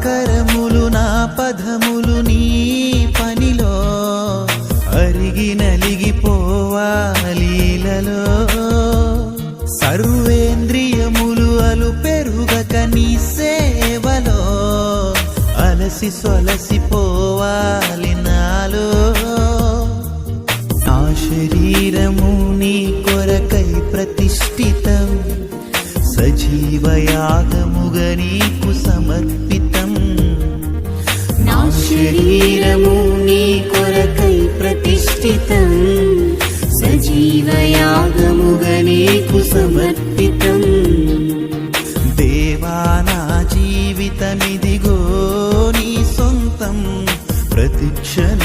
కరములు నా పదములు నీ పనిలో అరిగి నలిగిపోవాలీలలో సర్వేంద్రియములు అలు పెరుగక నీ సేవలో అలసి సొలసిపోవాలి నాలో నా శరీరము నీ కొరకై ప్రతిష్ఠితం సజీవయాగముగా నీకు సమర్పితం నా శరీరము నీ కొరకై ప్రతిష్ఠితం సజీవయాగముగా నీకు సమర్పితం దేవా నా జీవితమిదిగో నీ సొంతం ప్రతిక్షణ